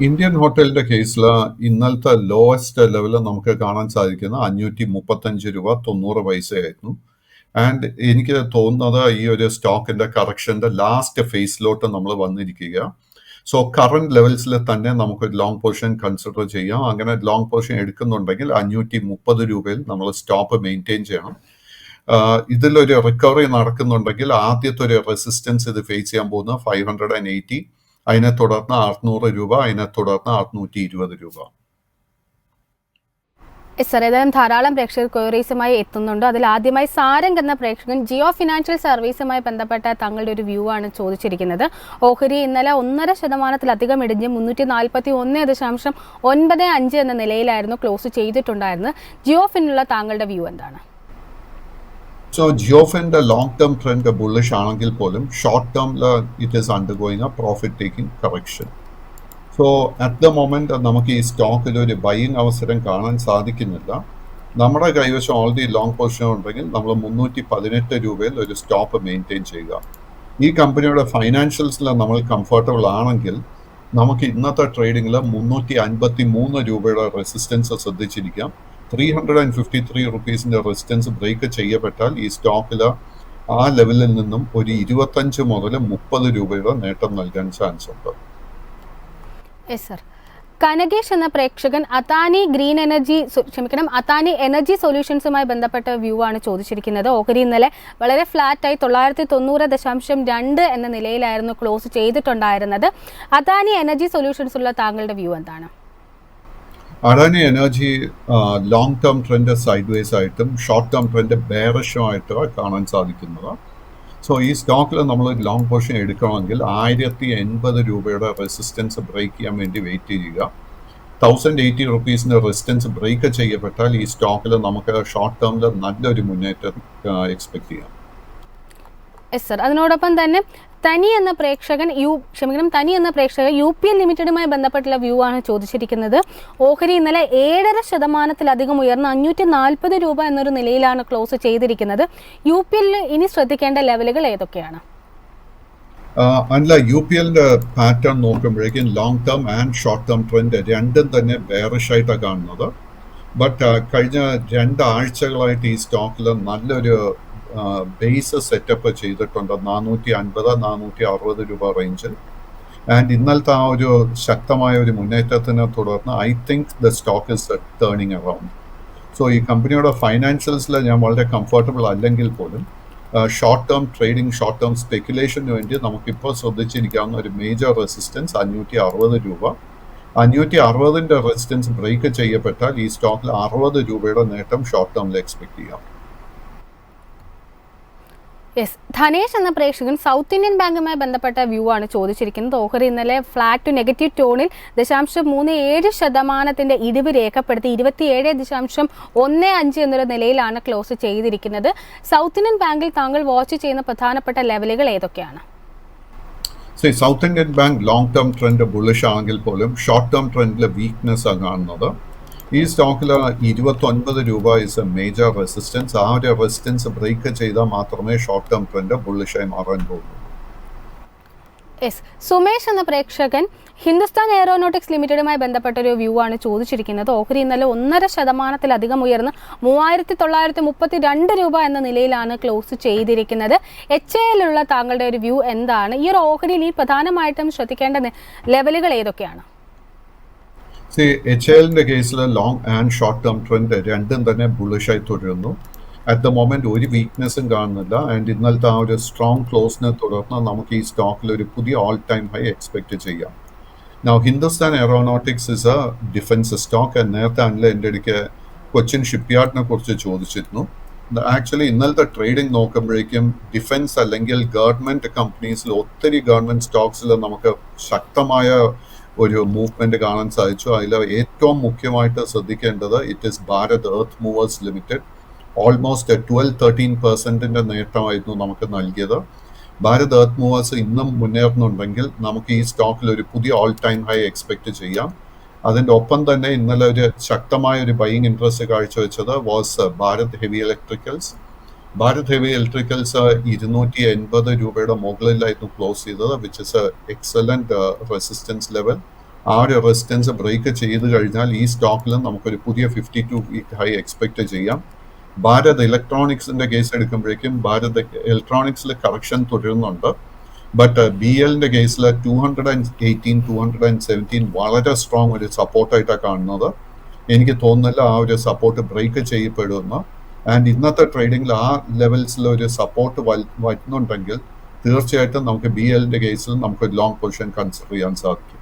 ഇന്ത്യൻ ഹോട്ടലിന്റെ കേസിൽ ഇന്നലത്തെ ലോവസ്റ്റ് ലെവൽ നമുക്ക് കാണാൻ സാധിക്കുന്നത് 535 രൂപ 90 പൈസയായിരുന്നു. ആൻഡ് എനിക്ക് തോന്നുന്നത് ഈ ഒരു സ്റ്റോക്കിന്റെ കറക്ഷന്റെ ലാസ്റ്റ് ഫേസിലോട്ട് നമ്മൾ വന്നിരിക്കുക. സോ കറന്റ് ലെവൽസിൽ തന്നെ നമുക്ക് ലോങ് പൊസിഷൻ കൺസിഡർ ചെയ്യാം. അങ്ങനെ ലോങ് പൊസിഷൻ എടുക്കുന്നുണ്ടെങ്കിൽ 530 രൂപയിൽ നമ്മൾ സ്റ്റോപ്പ് മെയിൻറ്റെയിൻ ചെയ്യണം. ഇതിലൊരു റിക്കവറി നടക്കുന്നുണ്ടെങ്കിൽ ആദ്യത്തെ ഒരു റെസിസ്റ്റൻസ് ഇത് ഫേസ് ചെയ്യാൻ പോകുന്നത് 580, അതിനെ തുടർന്ന് 600 രൂപ, അതിനെ തുടർന്ന് 620 രൂപ. സർ, ഏതായാലും ധാരാളം പ്രേക്ഷകർ ക്വയറീസുമായി എത്തുന്നുണ്ട്. അതിൽ ആദ്യമായി സാരംഗ് എന്ന പ്രേക്ഷകൻ ജിയോ ഫിനാൻഷ്യൽ സർവീസുമായി ബന്ധപ്പെട്ട തങ്ങളുടെ ഒരു വ്യൂ ആണ് ചോദിച്ചിരിക്കുന്നത്. ഓഹരി ഇന്നലെ 1.5% ഇടിഞ്ഞ് 341.95 എന്ന നിലയിലായിരുന്നു ക്ലോസ് ചെയ്തിട്ടുണ്ടായിരുന്നത്. ജിയോ ഫിനുള്ള താങ്കളുടെ വ്യൂ എന്താണ്? സോ ജിയോഫിന്റെ ലോങ് ടേം ട്രെൻഡ് ബുള്ളിഷ് ആണെങ്കിൽ പോലും ഷോർട്ട് ടേമിൽ it is undergoing a profit taking correction. So at the moment നമുക്ക് ഈ സ്റ്റോക്കിൽ ഒരു ബൈയിങ് അവസരം കാണാൻ സാധിക്കുന്നില്ല. നമ്മുടെ കൈവശം ഓൾറെഡി ലോങ് പൊസിഷൻ ഉണ്ടെങ്കിൽ നമ്മൾ 318 രൂപയിൽ ഒരു സ്റ്റോപ്പ് മെയിൻറ്റെയിൻ ചെയ്യുക. ഈ കമ്പനിയുടെ ഫൈനാൻഷ്യൽസിൽ നമ്മൾ കംഫർട്ടബിൾ ആണെങ്കിൽ നമുക്ക് ഇന്നത്തെ ട്രേഡിങ്ങിൽ 353 രൂപയുടെ റെസിസ്റ്റൻസ് ശ്രദ്ധിച്ചിരിക്കാം. 353 റുപ്പീസിന്റെ റെസിസ്റ്റൻസ് ബ്രേക്ക് ചെയ്യപ്പെട്ടാൽ ഈ സ്റ്റോക്കിൽ ആ ലെവലിൽ നിന്നും ഒരു 25 മുതൽ 30 രൂപയുടെ നേട്ടം നൽകാൻ ചാൻസ് ഉണ്ട്. Yes sir. കനകേഷ് എന്ന പ്രേക്ഷകൻ അദാനി എനർജി സൊല്യൂഷൻസുമായി ബന്ധപ്പെട്ട വ്യൂ ആണ് ചോദിച്ചിരിക്കുന്നത്. ഓഹരി ഇന്നലെ വളരെ ഫ്ലാറ്റായി 990.2 എന്ന നിലയിലായിരുന്നു ക്ലോസ് ചെയ്തിട്ടുണ്ടായിരുന്നത്. അദാനി എനർജി സൊല്യൂഷൻസുള്ള താങ്കളുടെ വ്യൂ എന്താണ്? Adani energy long term trend side vase ആയിട്ടും ഷോർട്ട് ടേം ട്രെൻഡ് ബെയറിഷും ആയിട്ട് കാണാൻ സാധിക്കുന്നത്. സോ ഈ സ്റ്റോക്കിൽ നമ്മൾ ലോങ് പൊസിഷൻ എടുക്കണമെങ്കിൽ 1080 രൂപയുടെ റെസിസ്റ്റൻസ് ബ്രേക്ക് ചെയ്യാൻ വേണ്ടി വെയിറ്റ് ചെയ്യുക. 1080 റുപ്പീസിന്റെ റെസിസ്റ്റൻസ് ബ്രേക്ക് ചെയ്യപ്പെട്ടാൽ ഈ സ്റ്റോക്കിൽ നമുക്ക് ഷോർട്ട് ടേമിൽ നല്ലൊരു മുന്നേറ്റം എക്സ്പെക്ട് ചെയ്യാം. Yes sir. അതിനോടൊപ്പം തന്നെ തനി എന്ന പ്രേക്ഷകൻ UPL ലിമിറ്റഡുമായി ബന്ധപ്പെട്ടുള്ള വ്യൂ ആണ് ചോദിച്ചിരിക്കുന്നത്. ഓഹരി ഇന്നലെ 7.5% ഉയർന്ന് 540 രൂപ എന്നൊരു നിലയിലാണ് ക്ലോസ് ചെയ്തിരിക്കുന്നത്. UPL ഇനി ശ്രദ്ധിക്കേണ്ട ലെവലുകൾ ഏതൊക്കെയാണ്? അല്ല, UPLന്റെ പാറ്റേൺ നോക്കുമ്പോഴേക്കും long term and short term trend രണ്ടും തന്നെ ബെയറിഷ് ആയിട്ടാണ് കാണുന്നത്. ബട്ട് കഴിഞ്ഞ 2 ആഴ്ചകളായിട്ട് ഈ സ്റ്റോക്കിൽ നല്ലൊരു ബേസ് സെറ്റപ്പ് ചെയ്തിട്ടുണ്ട് 450-460 രൂപ റേഞ്ചിൽ. ആൻഡ് ഇന്നലത്തെ ആ ഒരു ശക്തമായ ഒരു മുന്നേറ്റത്തിനെ തുടർന്ന് I think the stock is turning around. So ഈ കമ്പനിയുടെ ഫൈനാൻഷ്യൽസിൽ ഞാൻ വളരെ കംഫർട്ടബിൾ അല്ലെങ്കിൽ പോലും short term trading, short term സ്പെക്കുലേഷന് വേണ്ടി നമുക്കിപ്പോൾ ശ്രദ്ധിച്ചിരിക്കാവുന്ന ഒരു മേജർ റെസിസ്റ്റൻസ് 560 രൂപ. 560ന്റെ റെസിസ്റ്റൻസ് ബ്രേക്ക് ചെയ്യപ്പെട്ടാൽ ഈ സ്റ്റോക്കിൽ 60 രൂപയുടെ നേട്ടം ഷോർട്ട് ടേമിൽ എക്സ്പെക്ട് ചെയ്യാം. യെസ്. ധനേഷ് എന്ന പ്രേക്ഷകൻ സൗത്ത് ഇന്ത്യൻ ബാങ്കുമായി ബന്ധപ്പെട്ട വ്യൂ ആണ് ചോദിച്ചിരിക്കുന്നത്. ഓഹരി ഇന്നലെ ഫ്ലാറ്റ് ടു നെഗറ്റീവ് ടോണിൽ 0.37% ഇടിവ് രേഖപ്പെടുത്തി 27.15 എന്നൊരു നിലയിലാണ് ക്ലോസ് ചെയ്തിരിക്കുന്നത്. സൗത്ത് ഇന്ത്യൻ ബാങ്കിൽ താങ്കൾ വാച്ച് ചെയ്യുന്ന പ്രധാനപ്പെട്ട ലെവലുകൾ ഏതൊക്കെയാണ്? South Indian bank long term trend bullish ആണെങ്കിൽ പോലും ഷോർട്ട് ടേം ട്രെൻഡിലെ വീക്ക്നെസ് ആണ് കാണുന്നത്. ഈ സ്റ്റോക്കിൽ 29 രൂപ ഇസ് എ മേജർ റെസിസ്റ്റൻസ്. ആ ഒരു റെസിസ്റ്റൻസ് ബ്രേക്ക് ചെയ്താൽ മാത്രമേ ഷോർട്ട് ടേം ട്രെൻഡ് ബുള്ളിഷായി മാറാൻ പോകുള്ളൂ. യെസ്. സുമേഷ് എന്ന പ്രേക്ഷകൻ ഹിന്ദുസ്ഥാൻ എയറോനോട്ടിക്സ് ലിമിറ്റഡുമായി ബന്ധപ്പെട്ട ഒരു വ്യൂ ആണ് ചോദിച്ചിരിക്കുന്നത്. ഓഹരി ഇന്നലെ 1.5% ഉയർന്ന് 3932 രൂപ എന്ന നിലയിലാണ് ക്ലോസ് ചെയ്തിരിക്കുന്നത്. HAL ഉള്ള താങ്കളുടെ ഒരു വ്യൂ എന്താണ്? ഈ ഒരു ഓഹരിയിൽ ഈ പ്രധാനമായിട്ടും ശ്രദ്ധിക്കേണ്ട ലെവലുകൾ ഏതൊക്കെയാണ്? HALന്റെ കേസിൽ long and short term trend രണ്ടും തന്നെ ബുള്ളിഷായി തുടരുന്നു. അറ്റ് ദ മൊമെന്റ് ഒരു വീക്ക്നെസ്സും കാണുന്നില്ല. ആൻഡ് ഇന്നലത്തെ ആ ഒരു സ്ട്രോങ് ക്ലോസിനെ തുടർന്ന് നമുക്ക് ഈ സ്റ്റോക്കിൽ ഒരു പുതിയ ഓൾ ടൈം ഹൈ എക്സ്പെക്ട് ചെയ്യാം. Now Hindustan aeronautics is A defence stock. നേരത്തെ അല്ല എൻ്റെ ഇടയ്ക്ക് കൊച്ചിൻ ഷിപ്പ്യാർഡിനെ കുറിച്ച് ചോദിച്ചിരുന്നു. ആക്ച്വലി ഇന്നലത്തെ ട്രേഡിംഗ് നോക്കുമ്പോഴേക്കും ഡിഫൻസ് അല്ലെങ്കിൽ ഗവൺമെന്റ് കമ്പനീസിൽ ഒത്തിരി ഗവൺമെന്റ് സ്റ്റോക്സിൽ നമുക്ക് ശക്തമായ ഒരു മൂവ്മെന്റ് കാണാൻ സാധിച്ചു. അതിൽ ഏറ്റവും മുഖ്യമായിട്ട് ശ്രദ്ധിക്കേണ്ടത് it is Bharat earth movers limited. Almost 12-13% നേട്ടമായിരുന്നു നമുക്ക് നൽകിയത്. ഭാരത് എർത്ത് മൂവേഴ്സ് ഇന്നും മുന്നേറുന്നുണ്ടെങ്കിൽ നമുക്ക് ഈ സ്റ്റോക്കിൽ ഒരു പുതിയ ഓൾ ടൈം ഹൈ എക്സ്പെക്ട് ചെയ്യാം. അതിൻ്റെ ഒപ്പം തന്നെ ഇന്നലെ ഒരു ശക്തമായ ഒരു ബൈയിങ് ഇൻട്രസ്റ്റ് കാഴ്ചവെച്ചത് was Bharat heavy electricals. Bharat heavy electricals 280 രൂപയുടെ മുകളിലായിരുന്നു ക്ലോസ് ചെയ്തത്, which is excellent resistance level. ആ ഒരു റെസിസ്റ്റൻസ് ബ്രേക്ക് ചെയ്ത് കഴിഞ്ഞാൽ ഈ സ്റ്റോക്കിലും നമുക്കൊരു പുതിയ 52 വീക്ക് ഹൈ എക്സ്പെക്ട് ചെയ്യാം. ഭാരത് ഇലക്ട്രോണിക്സിന്റെ കേസ് എടുക്കുമ്പോഴേക്കും ഭാരത് ഇലക്ട്രോണിക്സിൽ കറക്ഷൻ തുടരുന്നുണ്ട്. ബട്ട് ബി എല്ലിന്റെ കേസിൽ 218-217 വളരെ സ്ട്രോങ് ഒരു സപ്പോർട്ടായിട്ടാണ് കാണുന്നത്. എനിക്ക് തോന്നുന്നില്ല ആ ഒരു സപ്പോർട്ട് ബ്രേക്ക് ചെയ്യപ്പെടുമെന്ന്. ആൻഡ് ഇന്നത്തെ ട്രേഡിംഗിൽ ആ ലെവൽസിൽ ഒരു സപ്പോർട്ട് വരുന്നുണ്ടെങ്കിൽ തീർച്ചയായിട്ടും നമുക്ക് ബി എല്ലിന്റെ കേസിൽ നമുക്ക് ലോങ് പൊസിഷൻ കൺസിഡർ ചെയ്യാൻ സാധിക്കും.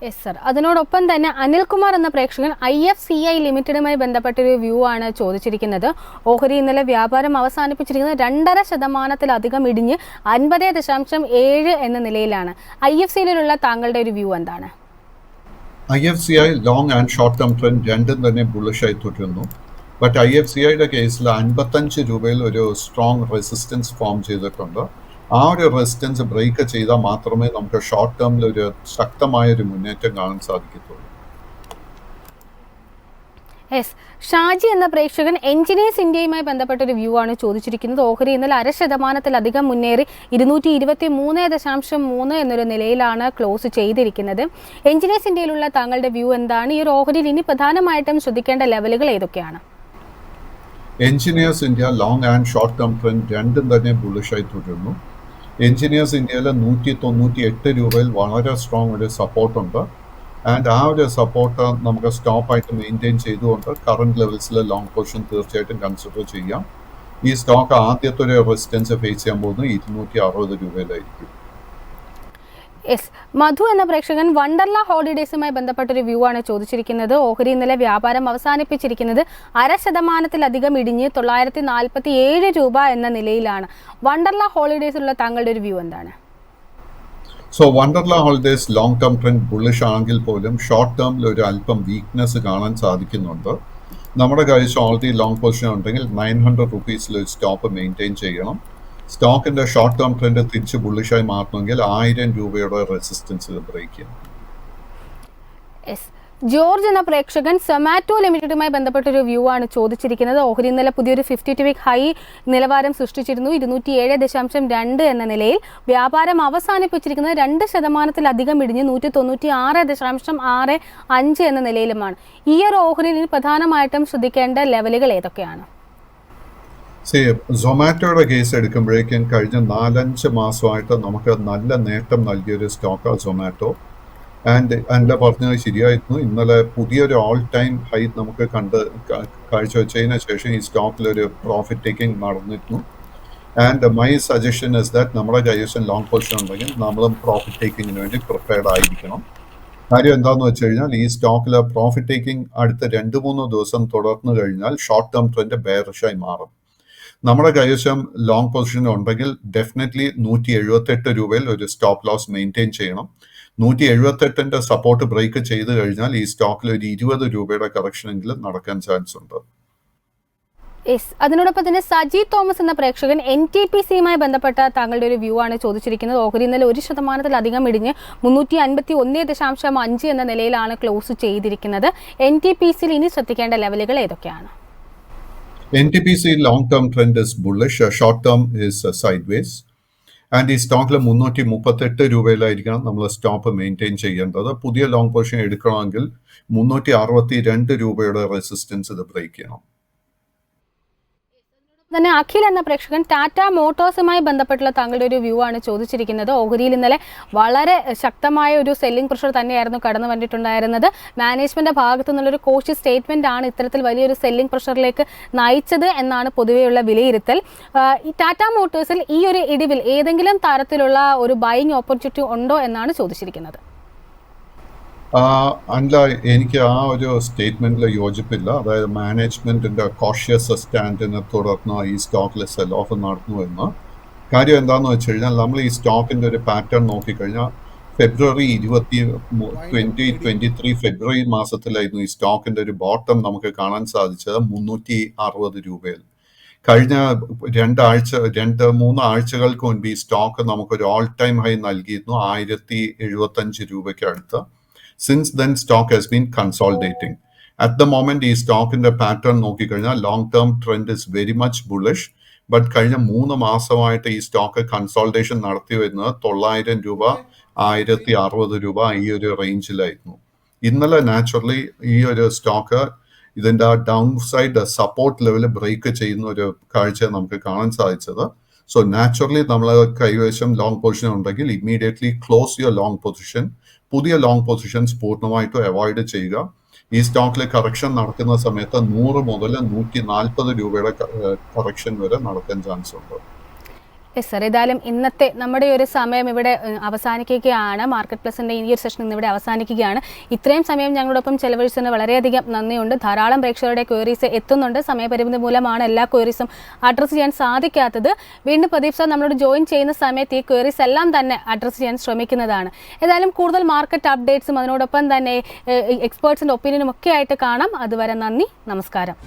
Yes sir. അതിനോടൊപ്പം തന്നെ അനിൽകുമാർ എന്ന പ്രേക്ഷകൻ IFCI ലിമിറ്റഡുമായി ബന്ധപ്പെട്ടൊരു വ്യൂ ആണ് ചോദിച്ചിരിക്കുന്നത്. ഓഹരി ഇന്നലെ വ്യാപാരം അവസാനിപ്പിച്ചിരിക്കുന്നത് 2.5% ഇടിഞ്ഞ് 50.7 എന്ന നിലയിലാണ്. IFCIയിലുള്ള താങ്കളുടെ ഒരു വ്യൂ എന്താണ്? IFCI long and short term trend രണ്ടും തന്നെ ബുള്ളിഷായി തുടരുന്നു. ബട്ട് IFCIയുടെ കേസിൽ 55 രൂപയിൽ ഒരു സ്ട്രോങ് റെസിസ്റ്റൻസ് ഫോം ചെയ്തിട്ടുണ്ട്. ആ ഒരു റെസിസ്റ്റൻസ് ബ്രേക്ക് ചെയ്താൽ മാത്രമേ നമുക്ക് ഷോർട്ട് ടേമിൽ ഒരു ശക്തമായ ഒരു മുന്നേറ്റം കാണാൻ സാധിക്കത്തുള്ളൂ. യെസ്. ഷാജി എന്ന പ്രേക്ഷകൻ എഞ്ചിനീയേഴ്സ് ഇന്ത്യയുമായി ബന്ധപ്പെട്ടൊരു വ്യൂ ആണ് ചോദിച്ചിരിക്കുന്നത്. ഓഹരി ഇന്നലെ 0.5% മുന്നേറി 223.3 എന്നൊരു നിലയിലാണ് ക്ലോസ് ചെയ്തിരിക്കുന്നത്. എഞ്ചിനീയേഴ്സ് ഇന്ത്യയിലുള്ള താങ്കളുടെ വ്യൂ എന്താണ്? ഈ ഒരു ഓഹരിയിൽ ഇനി പ്രധാനമായിട്ടും ശ്രദ്ധിക്കേണ്ട ലെവലുകൾ ഏതൊക്കെയാണ്? Engineers India long and short term trend രണ്ടും തന്നെ ബുള്ളിഷായി തുടരുന്നു. എഞ്ചിനീയേഴ്സ് ഇന്ത്യയിൽ 198 രൂപയിൽ വളരെ സ്ട്രോങ് ഒരു സപ്പോർട്ടുണ്ട്. ആൻഡ് ആ ഒരു സപ്പോർട്ട് നമുക്ക് സ്റ്റോപ്പായിട്ട് മെയിൻറ്റെയിൻ ചെയ്തുകൊണ്ട് കറണ്ട് ലെവൽസിൽ ലോങ് പൊസിഷൻ തീർച്ചയായിട്ടും കൺസിഡർ ചെയ്യാം. ഈ സ്റ്റോക്ക് ആദ്യത്തെ ഒരു റെസിസ്റ്റൻസ് ഫേസ് ചെയ്യാൻ പോകുന്നത് 260 രൂപയിലായിരിക്കും. യെസ്. മധു എന്ന പ്രേക്ഷകൻ വണ്ടർല ഹോളിഡേയ്സുമായി ബന്ധപ്പെട്ടൊരു വ്യൂ ആണ് ചോദിച്ചിരിക്കുന്നത്. ഓഹരി ഇന്നലെ വ്യാപാരം അവസാനിപ്പിച്ചിരിക്കുന്നത് 0.5% ഇടിഞ്ഞ് 947 രൂപ എന്ന നിലയിലാണ്. വണ്ടർല ഹോളിഡേയ്സിലുള്ള താങ്കളുടെ ഒരു വ്യൂ എന്താണ്? So Wonderla holidays long term trend bullish ആണെങ്കിൽ പോലും ഷോർട്ട് ടേമിൽ ഒരു അല്പം വീക്ക്നെസ് കാണാൻ സാധിക്കുന്നുണ്ട്. നമ്മുടെ കയ്യിൽ ഓൾറെഡി ലോങ് പൊസിഷൻ ഉണ്ടെങ്കിൽ 900 റുപ്പീസിൽ ഒരു സ്റ്റോപ്പ് മെയിൻറ്റെയിൻ ചെയ്യണം. സ്റ്റോക്കിന്റെ ഷോർട്ട് ടേം ട്രെൻഡ് തിരിച്ച് ബുള്ളിഷായി മാറണമെങ്കിൽ 1000 രൂപയുടെ റെസിസ്റ്റൻസ് ബ്രേക്ക് ചെയ്യണം. യെസ്. ജോർജ് എന്ന പ്രേക്ഷകൻ സൊമാറ്റോ ലിമിറ്റഡുമായി ബന്ധപ്പെട്ടൊരു വ്യൂ ആണ് ചോദിച്ചിരിക്കുന്നത്. ഓഹരി ഇന്നലെ പുതിയൊരു 52 വീക്ക് ഹൈ നിലവാരം സൃഷ്ടിച്ചിരുന്നു 207.2 എന്ന നിലയിൽ. വ്യാപാരം അവസാനിപ്പിച്ചിരിക്കുന്നത് 2% ഇടിഞ്ഞ് 196.65 എന്ന നിലയിലുമാണ്. ഈ ഒരു ഓഹരിയിൽ ഇനി പ്രധാനമായിട്ടും ശ്രദ്ധിക്കേണ്ട ലെവലുകൾ ഏതൊക്കെയാണ്? സൊമാറ്റോയുടെ കേസ് എടുക്കുമ്പോഴേക്കും കഴിഞ്ഞ 4-5 മാസമായിട്ട് നമുക്ക് നല്ല നേട്ടം നൽകിയൊരു സ്റ്റോക്കാണ് സൊമാറ്റോ. ആൻഡ് എൻ്റെ പറഞ്ഞത് ശരിയായിരുന്നു. ഇന്നലെ പുതിയൊരു ഓൾ ടൈം ഹൈ നമുക്ക് കാഴ്ചവെച്ചതിന് ശേഷം ഈ സ്റ്റോക്കിലൊരു പ്രോഫിറ്റ് ടേക്കിംഗ് നടന്നിരുന്നു. And my suggestion is that നമ്മുടെ കൈവശം ലോങ് പൊസിഷൻ ഉണ്ടെങ്കിൽ നമ്മളും പ്രോഫിറ്റ് ടേക്കിങ്ങിന് വേണ്ടി പ്രിപ്പയർഡ് ആയിരിക്കണം. കാര്യം എന്താണെന്ന് വെച്ച് കഴിഞ്ഞാൽ ഈ സ്റ്റോക്കിൽ പ്രോഫിറ്റ് ടേക്കിംഗ് അടുത്ത 2-3 ദിവസം തുടർന്നു കഴിഞ്ഞാൽ ഷോർട്ട് ടേം ട്രെൻഡ് ബെയറിഷായി മാറും. നമ്മുടെ കൈവശം ലോങ് പൊസിഷൻ ഉണ്ടെങ്കിൽ ഡെഫിനറ്റ്ലി 178 രൂപയിൽ ഒരു സ്റ്റോപ്പ് ലോസ് മെയിൻറ്റെയിൻ ചെയ്യണം. 178ന്റെ സപ്പോർട്ട് ബ്രേക്ക് ചെയ്ത് കഴിഞ്ഞാൽ ഈ സ്റ്റോക്കിൽ ഒരു 20 രൂപയുടെ കറക്ഷനെങ്കിലും നടക്കാൻ ചാൻസ് ഉണ്ട്. യെസ്. അതിനോടൊപ്പം തന്നെ സജി തോമസ് എന്ന പ്രേക്ഷകൻ NTPCയുമായി ബന്ധപ്പെട്ട താങ്കളുടെ ഒരു വ്യൂ ആണ് ചോദിച്ചിരിക്കുന്നത്. ഓഹരി ഇന്നലെ 1% ഇടിഞ്ഞ് 351.5 എന്ന നിലയിലാണ് ക്ലോസ് ചെയ്തിരിക്കുന്നത്. NTPCയിൽ ഇനി ശ്രദ്ധിക്കേണ്ട ലെവലുകൾ ഏതൊക്കെയാണ്? NTPC long term trend is bullish, short term is sideways. And ഈ സ്റ്റോക്കിൽ 338 രൂപയിലായിരിക്കണം നമ്മൾ സ്റ്റോപ്പ് മെയിൻറ്റെയിൻ ചെയ്യേണ്ടത്. പുതിയ ലോങ് പൊസിഷൻ എടുക്കണമെങ്കിൽ 362 രൂപയുടെ റെസിസ്റ്റൻസ് ഇത് ബ്രേക്ക് ചെയ്യണം. തന്നെ അഖിൽ എന്ന പ്രേക്ഷകൻ ടാറ്റ മോട്ടോഴ്സുമായി ബന്ധപ്പെട്ടുള്ള താങ്കളുടെ ഒരു വ്യൂ ആണ് ചോദിച്ചിരിക്കുന്നത്. ഓഹരിയിൽ ഇന്നലെ വളരെ ശക്തമായ ഒരു സെല്ലിംഗ് പ്രഷർ തന്നെയായിരുന്നു കടന്നു വന്നിട്ടുണ്ടായിരുന്നത്. മാനേജ്മെന്റ് ഭാഗത്തു നിന്നുള്ളൊരു കോഷ്യസ് സ്റ്റേറ്റ്മെന്റ് ആണ് ഇത്തരത്തിൽ വലിയൊരു സെല്ലിംഗ് പ്രഷറിലേക്ക് നയിച്ചത് എന്നാണ് പൊതുവെയുള്ള വിലയിരുത്തൽ. ഈ ടാറ്റ മോട്ടോഴ്സിൽ ഈ ഒരു ഇടിവിൽ ഏതെങ്കിലും തരത്തിലുള്ള ഒരു ബൈയിങ് ഓപ്പർച്യൂണിറ്റി ഉണ്ടോ എന്നാണ് ചോദിച്ചിരിക്കുന്നത്. അല്ല, എനിക്ക് ആ ഒരു സ്റ്റേറ്റ്മെന്റിൽ യോജിപ്പില്ല. അതായത് മാനേജ്മെന്റിന്റെ കോഷ്യസ് സ്റ്റാൻഡിനെ തുടർന്ന് ഈ സ്റ്റോക്കിൽ സെൽ ഓഫ് നടന്നു എന്ന്. കാര്യം എന്താണെന്ന് വെച്ച് കഴിഞ്ഞാൽ നമ്മൾ ഈ സ്റ്റോക്കിന്റെ ഒരു പാറ്റേൺ നോക്കിക്കഴിഞ്ഞാൽ ഫെബ്രുവരി 2023 ഫെബ്രുവരി മാസത്തിലായിരുന്നു ഈ സ്റ്റോക്കിന്റെ ഒരു ബോട്ടം നമുക്ക് കാണാൻ സാധിച്ചത് 360 രൂപയിൽ. കഴിഞ്ഞ 2-3 ആഴ്ചകൾക്ക് മുൻപ് ഈ സ്റ്റോക്ക് നമുക്കൊരു ഓൾ ടൈം ഹൈ നൽകിയിരുന്നു 1075 രൂപയ്ക്ക് അടുത്ത്. Since then stock has been consolidating. At the moment ഈ സ്റ്റോക്കിന്റെ പാറ്റേൺ നോക്കിക്കഴിഞ്ഞാൽ long term trend is very much bullish. But കഴിഞ്ഞ 3 മാസമായിട്ട് ഈ സ്റ്റോക്ക് കൺസോൾട്ടേഷൻ നടത്തി വരുന്നത് 900 രൂപ 1060 രൂപ ഈ ഒരു റേഞ്ചിലായിരുന്നു. ഇന്നലെ നാച്ചുറലി ഈ ഒരു സ്റ്റോക്ക് ഇതിന്റെ downside support level break ചെയ്യുന്ന ഒരു കാഴ്ച നമുക്ക് കാണാൻ സാധിച്ചത്. സോ നാച്ചുറലി നമ്മൾ കൈവശം ലോങ് പൊസിഷൻ ഉണ്ടെങ്കിൽ immediately close your long position. പുതിയ ലോങ് പൊസിഷൻസ് പൂർണ്ണമായിട്ടും അവോയ്ഡ് ചെയ്യുക. ഈ സ്റ്റോക്കിൽ കറക്ഷൻ നടക്കുന്ന സമയത്ത് 100 മുതൽ 140 രൂപയുടെ കറക്ഷൻ വരെ നടക്കാൻ ചാൻസ് ഉണ്ട്. യെസ് സർ, ഏതായാലും ഇന്നത്തെ നമ്മുടെ ഒരു സമയം ഇവിടെ അവസാനിക്കുകയാണ്. മാർക്കറ്റ് പ്ലസിൻ്റെ ഈ ഒരു സെഷൻ ഇന്നിവിടെ അവസാനിക്കുകയാണ്. ഇത്രയും സമയം ഞങ്ങളോടൊപ്പം ചെലവഴിച്ചതിന് വളരെയധികം നന്ദിയുണ്ട്. ധാരാളം പ്രേക്ഷകരുടെ ക്വയറീസ് എത്തുന്നുണ്ട്. സമയപരിമിതി മൂലമാണ് എല്ലാ ക്വയറീസും അഡ്രസ്സ് ചെയ്യാൻ സാധിക്കാത്തത്. വീണ്ടും പ്രദീപ് സാർ നമ്മളോട് ജോയിൻ ചെയ്യുന്ന സമയത്ത് ഈ ക്വയറീസ് എല്ലാം തന്നെ അഡ്രസ്സ് ചെയ്യാൻ ശ്രമിക്കുന്നതാണ്. ഏതായാലും കൂടുതൽ മാർക്കറ്റ് അപ്ഡേറ്റ്സും അതിനോടൊപ്പം തന്നെ എക്സ്പേർട്സിൻ്റെ ഒപ്പീനിയനും ഒക്കെ ആയിട്ട് കാണാം. അതുവരെ നന്ദി, നമസ്കാരം.